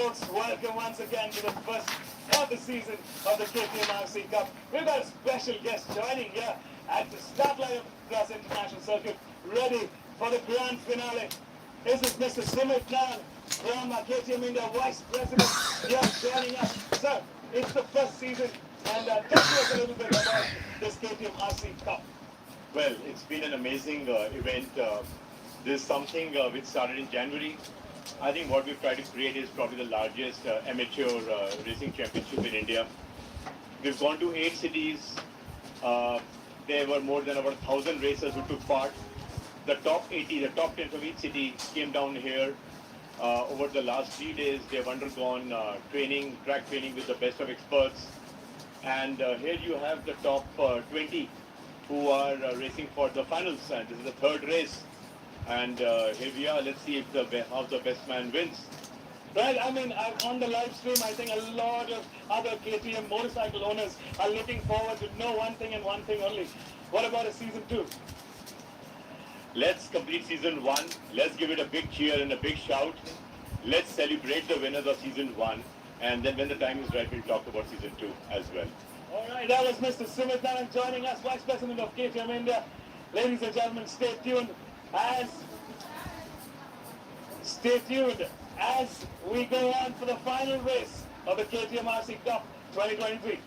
folks, welcome once again to the first of the season of the KTM RC Cup. We've got a special guest joining here at the start line of the International Circuit, ready for the grand finale. This is Mr. Sumit Nan from KTM India, Vice President, here joining us. Sir, it's the first season, and talk to us a little bit about this KTM RC Cup. Well, it's been an amazing event. This is something which started in January. I think what we've tried to create is probably the largest amateur racing championship in India. We've gone to 8 cities. There were more than about 1,000 racers who took part. The top 80, the top 10 from each city came down here. Over the last 3 days, they've undergone training, track training with the best of experts. And here you have the top 20 who are racing for the finals. And this is the third race. And here we are. Let's see if how the best man wins. Right, I mean, on the live stream, I think a lot of other KTM motorcycle owners are looking forward to know one thing and one thing only. What about a season 2? Let's complete season 1. Let's give it a big cheer and a big shout. Let's celebrate the winners of season 1. And then when the time is right, we'll talk about season 2 as well. All right, that was Mr. Sumit Nan joining us, Vice President of KTM India. Ladies and gentlemen, stay tuned as we go on for the final race of the KTM RC Cup 2023.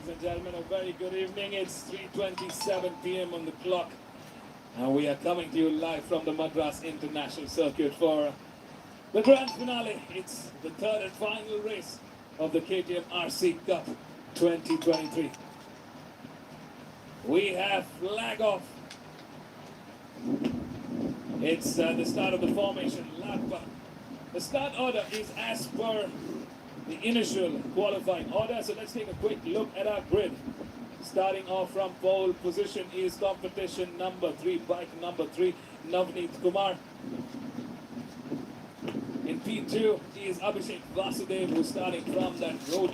Ladies and gentlemen, a very good evening. It's 3:27 p.m. on the clock. And we are coming to you live from the Madras International Circuit for the grand finale. It's the third and final race of the KTM RC Cup 2023. We have flag off. It's the start of the formation lap. The start order is as per the initial qualifying order. So let's take a quick look at our grid. Starting off from pole position is competition number 3, bike number 3, Navneet Kumar. In P2 is Abhishek Vasudev, who's starting from that road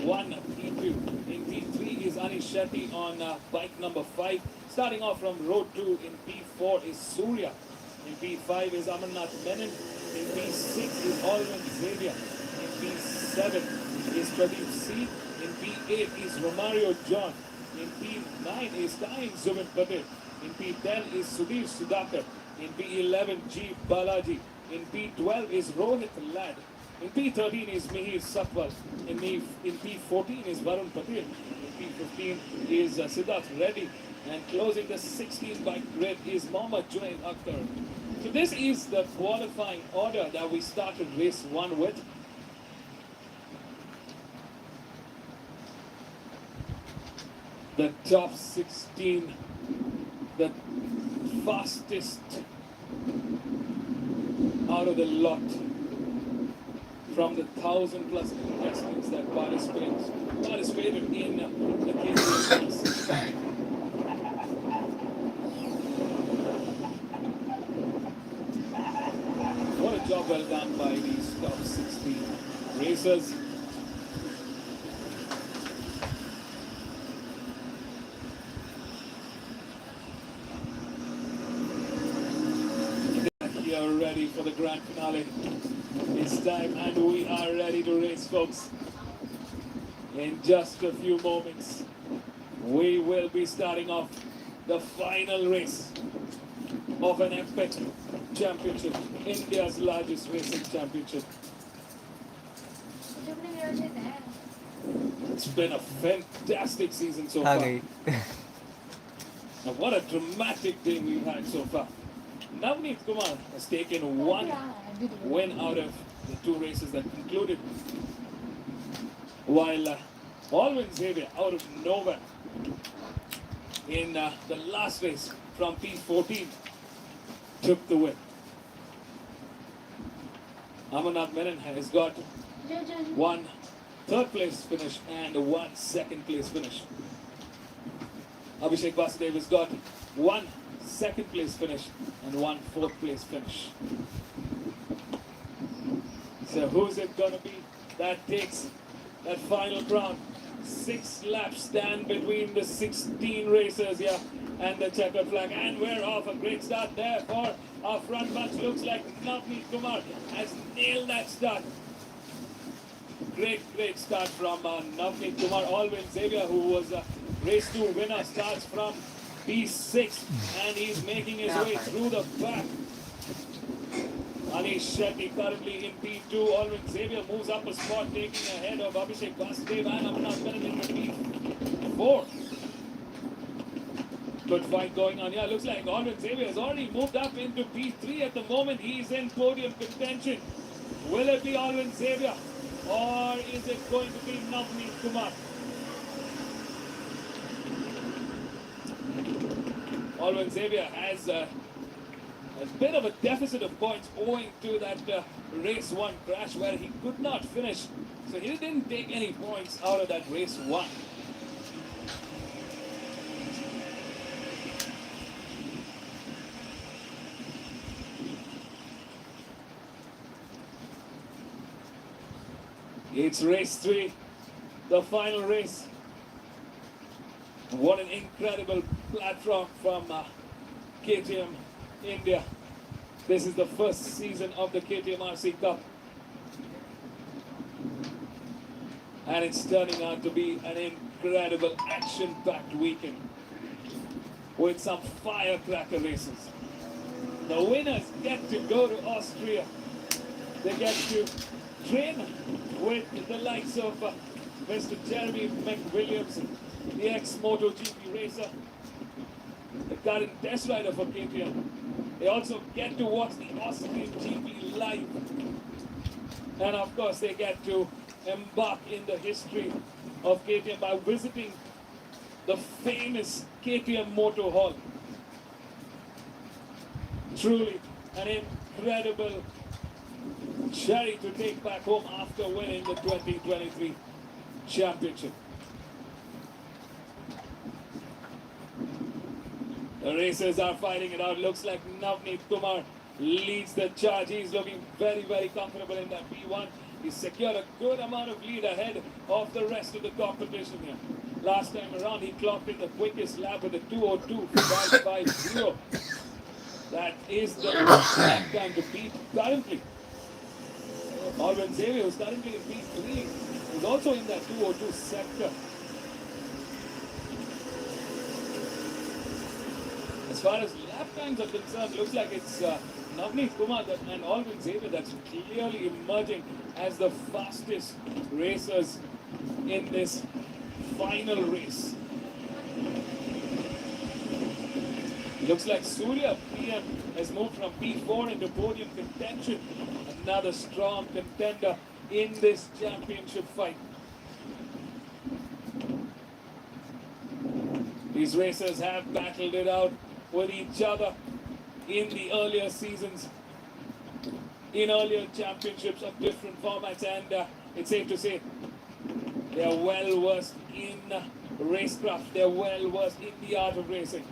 1 P2. In P3 is Anish Shetty on bike number 5. Starting off from road 2 in P4 is Surya. In P5 is Amarnath Menon. In P6 is Alwyn Xavier. In P7 is Pradeep C. In P8 is Romario John. In P9 is Kain Zubin Patel. In P10 is Sudhir Sudhakar. In P11 G Balaji. In P12 is Rohit Lad. In P13 is Mihir Sakwal. In P14 is Varun Patel. In P15 is Siddharth Reddy. And closing the 16 bike grid is Mohammad Junaid Akhtar. So this is the qualifying order that we started race 1 with. The top 16, the fastest out of the lot from the 1,000 plus contestants that participated in the KTM. What a job well done by these top 16 racers. We are ready for the grand finale. It's time and we are ready to race, folks. In just a few moments, we will be starting off the final race of an epic championship, India's largest racing championship. It's been a fantastic season so far. And what a dramatic day we've had so far. Navneet Kumar has taken one win out of the 2 races that concluded, while Alwyn Xavier out of nowhere in the last race from P14 took the win. Amarnath Menon has got 1 third place finish and 1 second place finish. Abhishek Vasudev has got 1 second place finish and 1 fourth place finish. So who's it gonna be that takes that final crown? 6 laps stand between the 16 racers here and the checkered flag, and we're off. A great start there for our front bunch. Looks like Navneet Kumar has nailed that start. Great start from Navneet Kumar. Alwyn Xavier, who was a race 2 winner, starts from P6 and he's making his way through the pack. Anish Shetty currently in P2. Alwyn Xavier moves up a spot, taking ahead of Abhishek Vasudev and Amarnath Menon in P4. Good fight going on here. Looks like Alwyn Xavier has already moved up into P3 at the moment. He's in podium contention. Will it be Alwyn Xavier or is it going to be Navneet Kumar? Alwyn Xavier has a bit of a deficit of points owing to that race 1 crash where he could not finish. So he didn't take any points out of that race 1. It's race 3, the final race. What an incredible platform from KTM India. This is the first season of the KTM RC Cup. And it's turning out to be an incredible action-packed weekend with some firecracker races. The winners get to go to Austria. They get to train with the likes of Mr. Jeremy McWilliams, the ex-MotoGP racer, the current test rider for KTM. They also get to watch the Austrian GP live. And of course they get to embark in the history of KTM by visiting the famous KTM Motor Hall. Truly an incredible cherry to take back home after winning the 2023 championship. The racers are fighting it out. Looks like Navneet Kumar leads the charge. He's looking very, very comfortable in that P1. He's secured a good amount of lead ahead of the rest of the competition here. Last time around, he clocked in the quickest lap with a 2:02.550. That is the lap time to beat currently. Alvin Xavier, who's currently in P3, is also in that 2:02 sector. As far as lap times are concerned, looks like it's Navneet Kumar and Alvin Xavier that's clearly emerging as the fastest racers in this final race. Looks like Surya PM has moved from P4 into podium contention. Another strong contender in this championship fight. These racers have battled it out with each other in the earlier seasons, in earlier championships of different formats, and it's safe to say they are well versed in racecraft. They're well versed in the art of racing.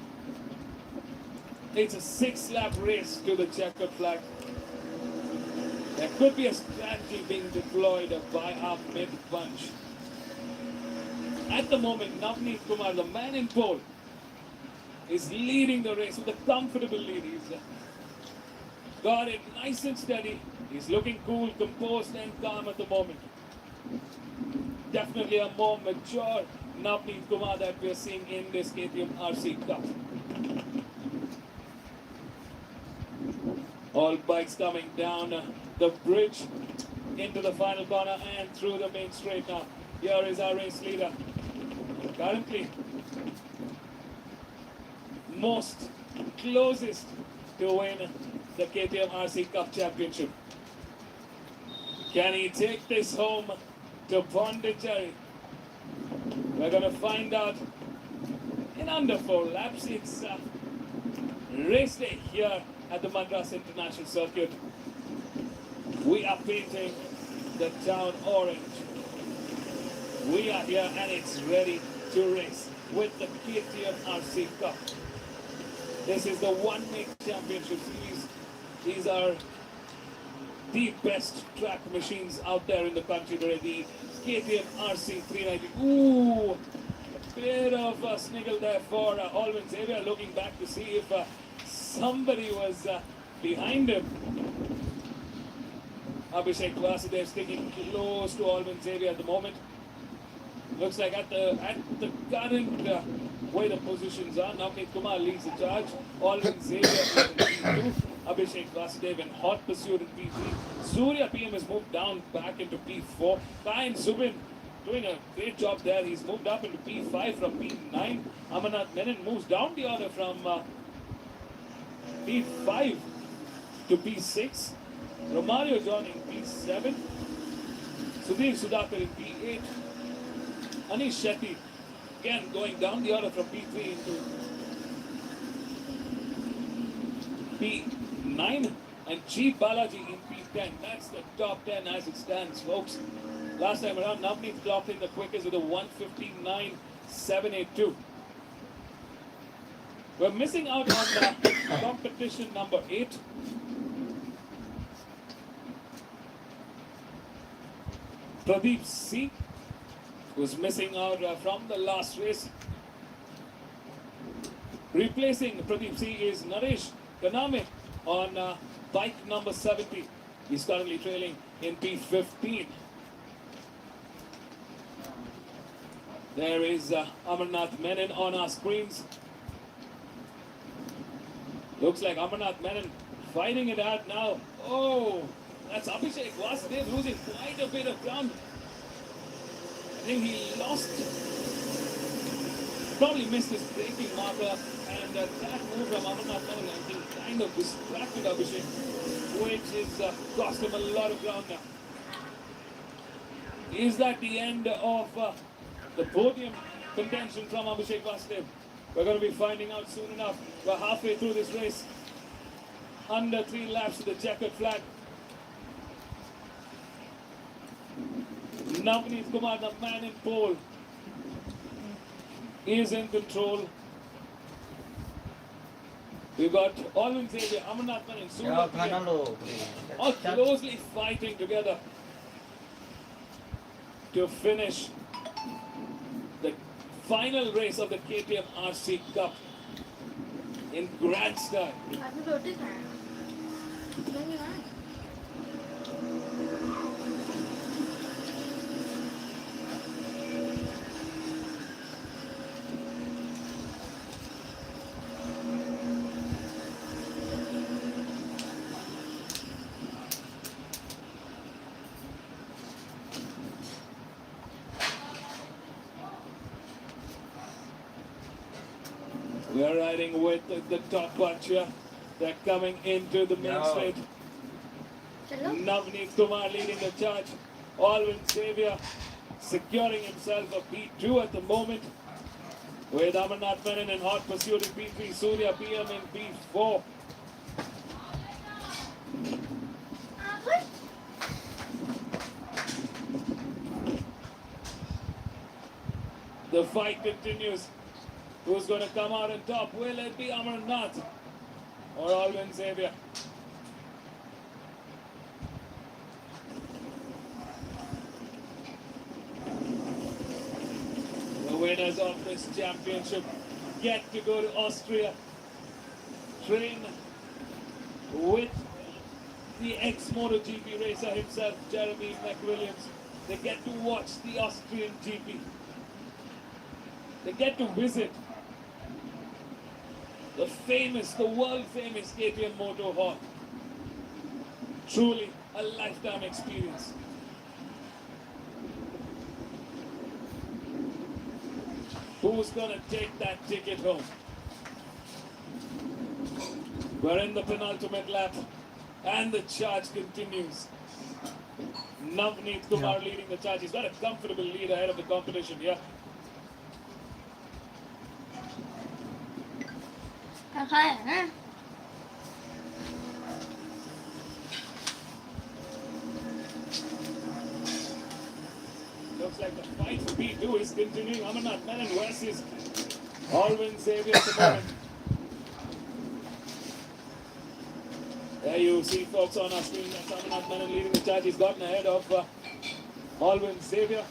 It's a 6-lap race to the checkered flag. There could be a strategy being deployed by our mid-bunch. At the moment, Navneet Kumar, the man in pole, is leading the race with a comfortable lead. He's got it nice and steady. He's looking cool, composed and calm at the moment. Definitely a more mature Navneet Kumar that we're seeing in this KTM RC Cup. All bikes coming down the bridge into the final corner and through the main straight now. Here is our race leader. Currently, most closest to win the KTM RC Cup Championship. Can he take this home to Pondicherry? We're going to find out in under 4 laps. It's race day here at the Madras International Circuit. We are painting the town orange. We are here and it's ready to race with the KTM RC Cup. This is the one-make championship series. These are the best track machines out there in the country today. The KTM RC 390. Ooh, a bit of a sniggle there for Alvin Xavier, looking back to see if somebody was behind him. Abhishek Vasudev sticking close to Alvin Xavier at the moment. Looks like at the current way the positions are, Navneet Kumar leads the charge. Alvin Xavier is in P2. Abhishek Vasudev in hot pursuit in P3. Surya PM has moved down back into P4. Kain Subin doing a great job there. He's moved up into P5 from P9. Amarnath Menon moves down the order from P5 to P6. Romario joining P7. Sudhir Sudhakar in P8. Anish Shetty again going down the order from P3 into P9. And G. Balaji in P10. That's the top 10 as it stands, folks. Last time around, Navneet clocked in the quickest with a 1:59.782. We're missing out on competition number 8. Pradeep C was missing out from the last race. Replacing Pradeep C is Naresh Kaname on bike number 70. He's currently trailing in P15. There is Amarnath Menon on our screens. Looks like Amarnath Menon fighting it out now. Oh, that's Abhishek Vasudev losing quite a bit of ground. I think he lost, probably missed his braking marker, and that move from Amarnath Menon, I think, kind of distracted Abhishek, which is cost him a lot of ground now. Is that the end of the podium contention from Abhishek Vasudev. We're going to be finding out soon enough. We're halfway through this race. Under 3 laps of the checkered flag. Navneet Kumar, the man in pole, is in control. We've got Alvin Xavier, Amarnath Menon, Surya Priya, all closely fighting together to finish the final race of the KTM RC Cup in grand style. We are riding with the top bunch here. They're coming into the main straight. Navneet Kumar leading the charge. Alvin Xavier securing himself a P2 at the moment. With Amarnath Menon in hot pursuit in P3. Surya PM in P4. The fight continues. Who's going to come out on top? Will it be Amarnath or Alvin Xavier? The winners of this championship get to go to Austria, train with the ex-MotoGP racer himself, Jeremy McWilliams. They get to watch the Austrian GP. They get to visit the world famous KTM Motor Hall. Truly a lifetime experience. Who's gonna take that ticket home? We're in the penultimate lap and the charge continues. Navneet Kumar leading the charge. He's got a comfortable lead ahead of the competition here. Looks like the fight for P2 is continuing. Amarnath Menon versus Alvin Xavier at the moment. There you see, folks, on our screen, that's Amarnath Menon leading the charge. He's gotten ahead of Alvin Xavier.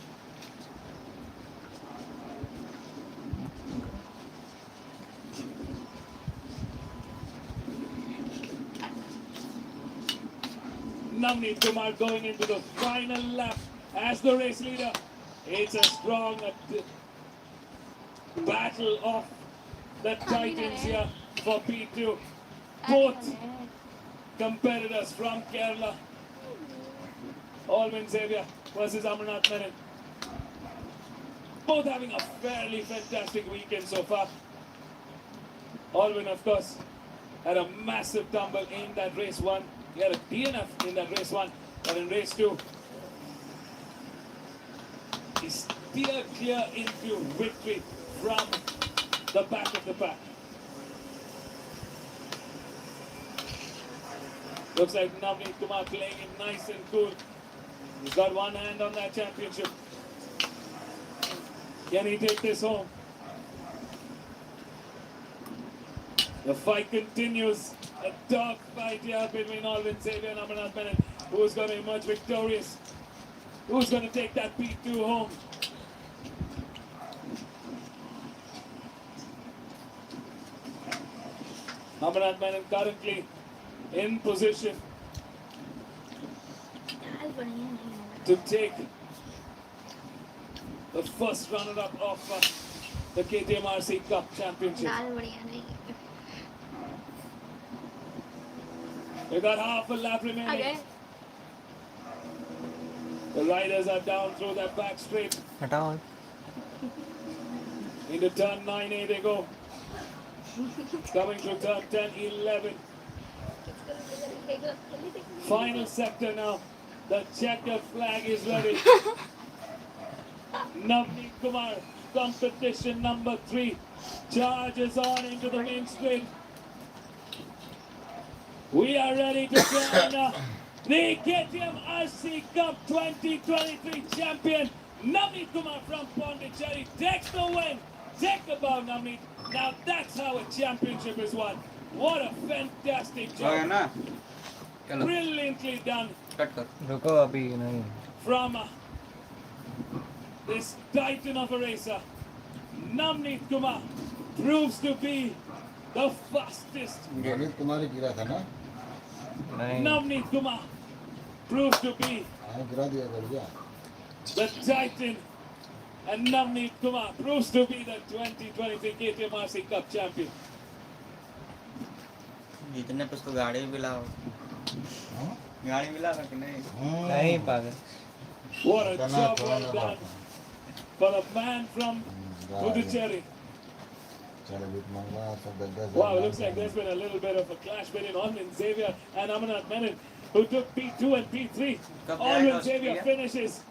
Navneet Kumar going into the final lap as the race leader. It's a strong battle of the Titans here for P2. Both competitors from Kerala. Alvin Xavier versus Amarnath Menon. Both having a fairly fantastic weekend so far. Alvin, of course, had a massive tumble in that race 1. He had a DNF in that race 1, but in race 2, he steered clear into victory from the back of the pack. Looks like Navneet Kumar playing it nice and cool. He's got one hand on that championship. Can he take this home? The fight continues. A dog fight here between Alvin Xavier and Amarnath Menon. Who's going to emerge victorious? Who's going to take that P2 home? Amarnath Menon currently in position to take the first runner-up of the KTM RC Cup Championship. We got half a lap remaining. Okay. The riders are down through that back straight. Into turn 9A they go. Coming through turn 10, 11. Final sector now. The checker flag is ready. Navneet Kumar competition number 3 charges on into the main straight. We are ready to crown the KTM RC Cup 2023 champion. Navneet Kumar from Pondicherry takes the win. Take the bow, Navneet. Now that's how a championship is won. What a fantastic job. Brilliantly done रुको अभी नहीं from this titan of a racer. Navneet Kumar proves to be the fastest. Amit Kumar ही गिरा था ना? नहीं Navneet Kumar proves to be हाँ गिरा दिया कर दिया। the titan, and Navneet Kumar proves to be the 2023 KTM RC Cup champion. जीतने पे उसको गाड़ी भी लाओ, हाँ? गाड़ी भी लाओ कि नहीं? नहीं पागल What a job well done for the man from Puducherry. चलो बीट मंगवा सब दस Wow, it looks like there's been a little bit of a clash between Alvin Xavier and Amarnath Menon, who took P2 and P3. Alvin Xavier finishes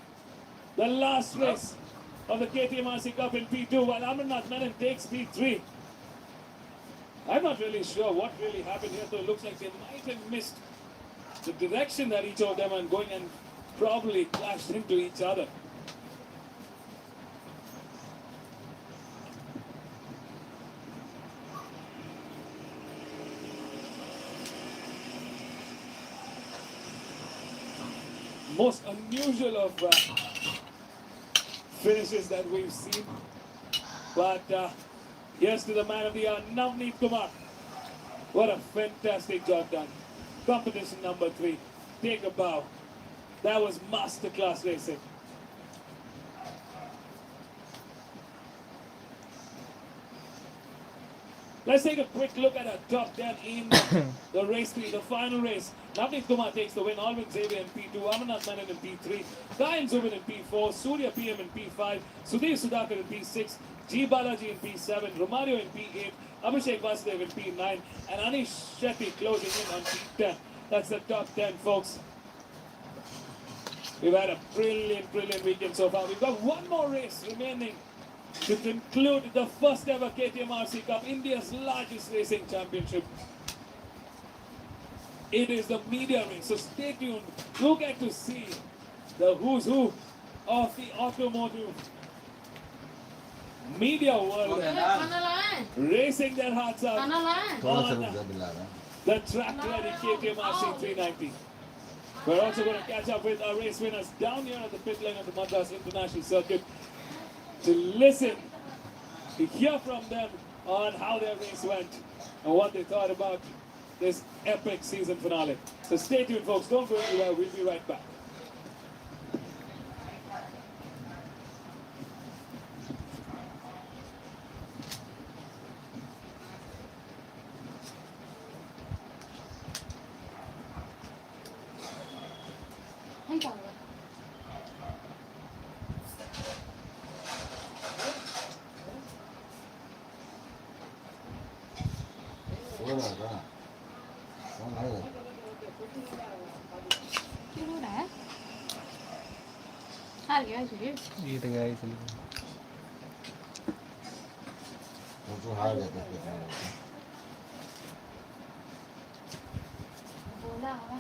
the last race of the KTM RC Cup in P2, while Amarnath Menon takes P3. I'm not really sure what really happened here, though it looks like they might have missed the direction that each of them are going and probably clashed into each other. Most unusual of finishes that we've seen. But here's to the man of the hour, Navneet Kumar. What a fantastic job done. Competition number 3. Take a bow. That was masterclass racing. Let's take a quick look at our top 10 in the race 3, the final race. Navneet Kumar takes the win, Alvin Xavier in P2, Amarnath Menon in P3, Kayan Zubin in P4, Surya PM in P5, Sudhir Sudhakar in P6, G Balaji in P7, Romario in P8, Abhishek Vasudev in P9, and Anish Shetty closing in on P10. That's the top 10, folks. We've had a brilliant weekend so far. We've got one more race remaining to conclude the first ever KTM RC Cup, India's largest racing championship. It is the media race, so stay tuned. You'll get to see the who's who of the automotive media world racing their hearts out थोड़ा सा on रुक दिला रहा the track-ready KTM RC 390. We're also going to catch up with our race winners down here at the pit lane of the Madras International Circuit to listen, to hear from them on how their race went and what they thought about this epic season finale. So stay tuned, folks. Don't go anywhere. We'll be right back. हो रहा था कौन आएगा क्यों हो रहा है? हार गया इसलिए। जीत गया इसलिए वो तो हार गया था कितना बोला होगा,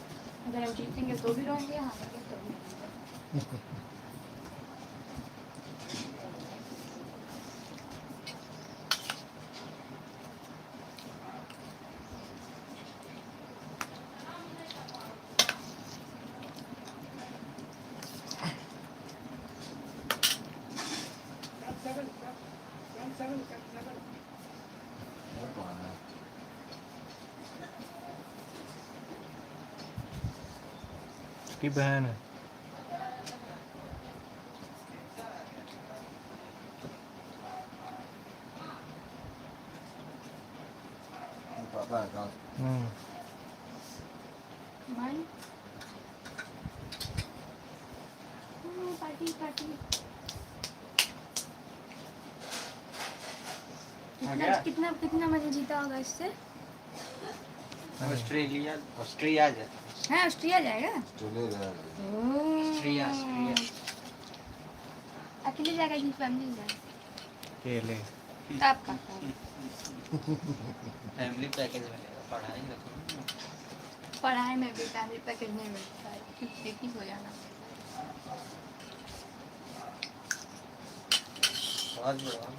अगर हम जीतेंगे तो भी रोएंगे, हारेंगे तो भी रोएंगे। वो कौन है उसकी बहन है वो पापा है कौन मन पार्टी पार्टी कितना कितना मजा जीता होगा इससे? ऑस्ट्रिया जाता हाँ ऑस्ट्रिया जाएगा। चले गया ऑस्ट्रिया अकेले जाएगा कि फैमिली जाएगा? ये ले आपका फैमिली पैकेज मिलेगा पढ़ाई रखो पढ़ाई में भी फैमिली पैकेज नहीं मिलता है, एक ही हो जाना। बहुत बुरा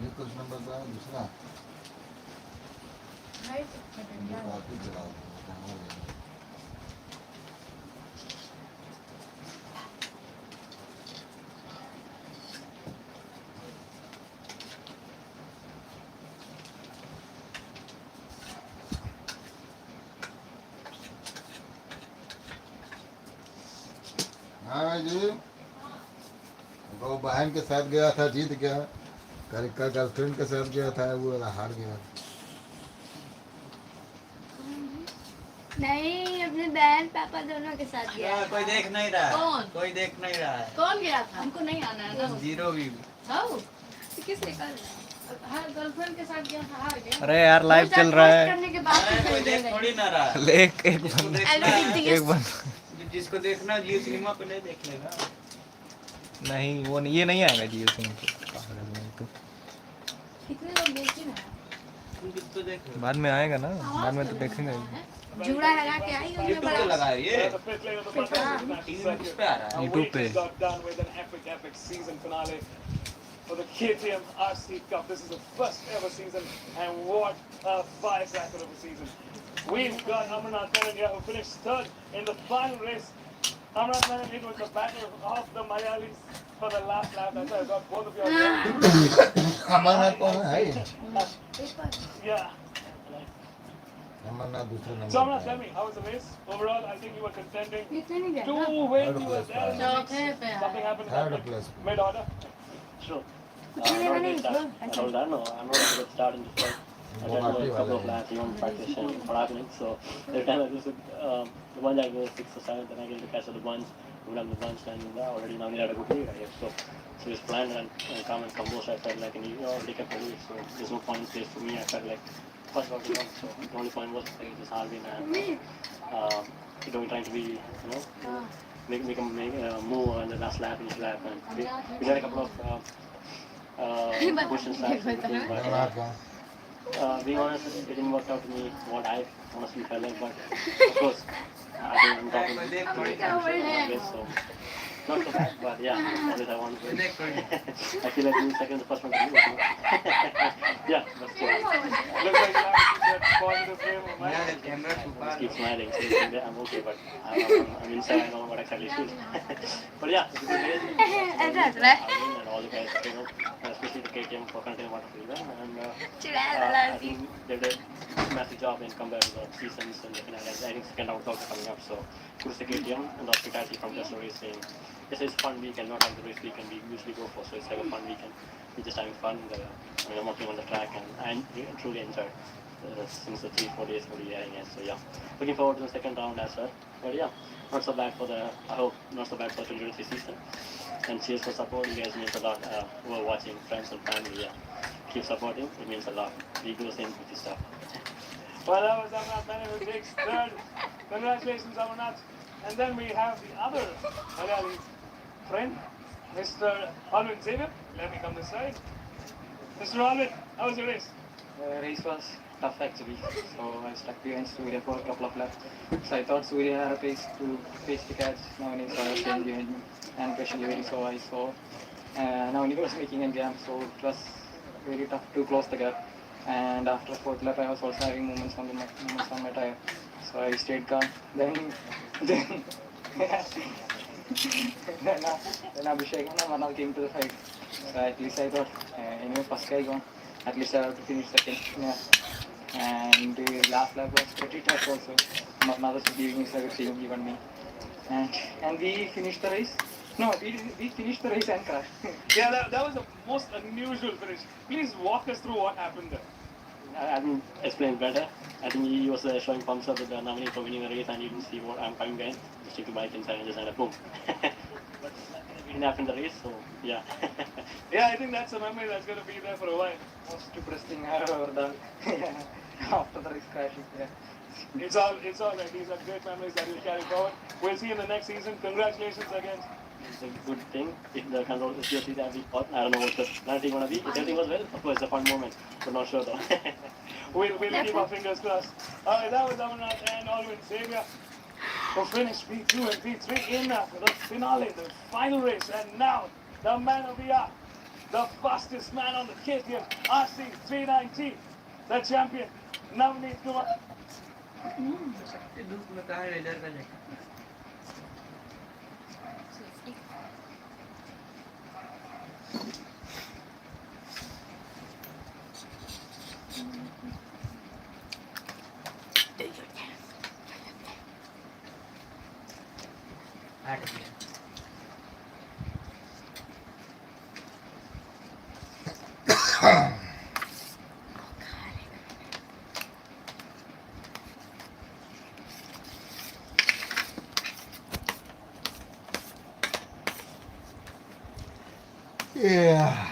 ये कुछ नंबर का है, दूसरा ये बाकी चला कहाँ हो गया हाँ भाई जी वो बहन के साथ गया था जीत गया का गर्लफ्रेंड के साथ गया था वो हार गया नहीं, अपने बहन पापा दोनों के साथ गया था। कोई देख नहीं रहा है कौन? कोई देख नहीं रहा है कौन गया था? हमको नहीं आना है ना। जीरो भी हाँ, तो किस निकल रहा? हर गर्लफ्रेंड के साथ गया था, हार गया। अरे यार लाइव चल रहा है करने के बाद अरे कोई देख थोड़ी ना रहा है। ले एक जिसको बंद देखना है एक बंद जिसको देखना है जियो सिनेमा पे नहीं देख लेगा नहीं वो नहीं, ये नहीं आएगा जियो सिम पे पागल है तू कितने लोग देख ही रहे तुम किसको देख रहे हो बाद में आएगा ना बाद में तो देखेंगे ही। जूड़ा लगा के आई होगी यूट्यूब पे लगा है ये The fifth leg of the Bus International TV Circuit. पे आ रहा है A YouTube week पे। just got done with an epic season finale for the KTM RC Cup. This is the first ever season, and what a firecracker of a season. We've got Amarnath Menon here who finished third in the final race. Amarnath Menon, it was the battle of the Malayalis for the last lap. That's why I got both of you on. Amarnath कौन है Yeah. Amarnath दूसरे number So Amarnath, पे tell है। me, how was the race? Overall, I think you were contending इतने नहीं गया to ना। win. You were Third there. place. चौथे पे Something आया। happened Third in place. mid-order. Sure. नहीं, Not a नहीं, great start. नहीं, I told that, no, I'm not a good start in the first. I वो tried बाकी a couple of वाला है। laps, even practice and traveling. So every time I was the ones I go 6 or 7, then I get to catch the ones, go down the bunch, and already now we had a good lead, I guess. So it's planned and calm and composed. I felt like, and you already kept the lead. So there's no point in place for me. I felt like first got to So the only point was like just Harvin and trying to be, make a move on the last lap, each lap, and we had a couple of questions last but Amarnath का being honest, it didn't work out to me what I honestly felt like, but of course, I think I'm talking कोई देख थोड़ी to I guess, so not so bad, but yeah, always I want to कोई win. देख थोड़ी I feel like being second, the first one to lose. Yeah, but still, Looks like you have that positive frame of mind. यार camera छुपा just keep smiling, so I'm okay, but I'm inside, I know what exactly it is. But yeah, it's a good race. ऐसा लग रहा है। I win and all the guys, especially the KTM for continuing wonderfully well, and चिढ़ा I रहा think they did a massive job in compared to the seasons and the finale. I think second round is also coming up, so kudos to KTM and the hospitality from just racing. It's fun weekend, not like the race weekend we usually go for, so it's like a fun weekend. We're just having fun. I'm working on the track, and I truly enjoyed since the 3-4 days for the airing. So yeah, looking forward to the second round as well. But yeah, not so bad for the. I hope not so bad for the 2023 season. And cheers for support. You guys means a lot. Who are watching, friends and family. Yeah, keep supporting. It means a lot. We do the same with this stuff. Well, that was Amarnath Menon who takes third. Congratulations, Amarnath. And then we have the other Malayali friend, Mr. Alvin Xavier. Let me come this side. Mr. Alvin, how was your race? Race was tough actually, so I stuck behind Surya for a couple of laps. So I thought Surya had a pace to catch. Navani was staying behind me, and especially so I saw Navani was making a jam, so it was very tough to close the gap. And after fourth lap, I was also having movements on my tire, so I stayed calm. Then then Abhishek and Amarnath came to the fight. So at least I thought, anyway, first guy gone. At least I have to finish second. Yeah. And the last lap was pretty tough also. Amarnath was giving his everything, even me. And we finished the race. No, we finished the race and crashed. Yeah, that was the most unusual finish. Please walk us through what happened there. I didn't explain better. I think he was showing thumbs up with the nominee for winning the race, and you didn't see what I'm coming behind. Just took the bike inside and just ended up boom. but we didn't happen in the race, so yeah. Yeah, I think that's a memory that's going to be there for a while. Most stupidest thing I've ever done. After the race crashing. Yeah. It's all right. These are great memories that we'll carry forward. We'll see you in the next season. Congratulations again. It's a good thing if the control is seriously that we thought. I don't know what the penalty going to be. If everything was well, of course, it's a fun moment, but not sure though. We'll keep our fingers crossed. All right, that was Amarnath and Alvin Xavier who finished P2 and P3 in the finale, the final race. And now, the man of the hour, the fastest man on the KTM RC 390, the champion, Navneet Kumar. धूप में कहाँ raider का लेकर Safety. हट गया Yeah.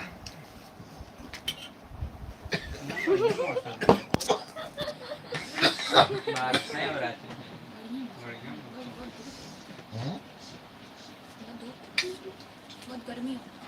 बारिश नहीं हो रहा थी Hmm? बहुत गर्मी है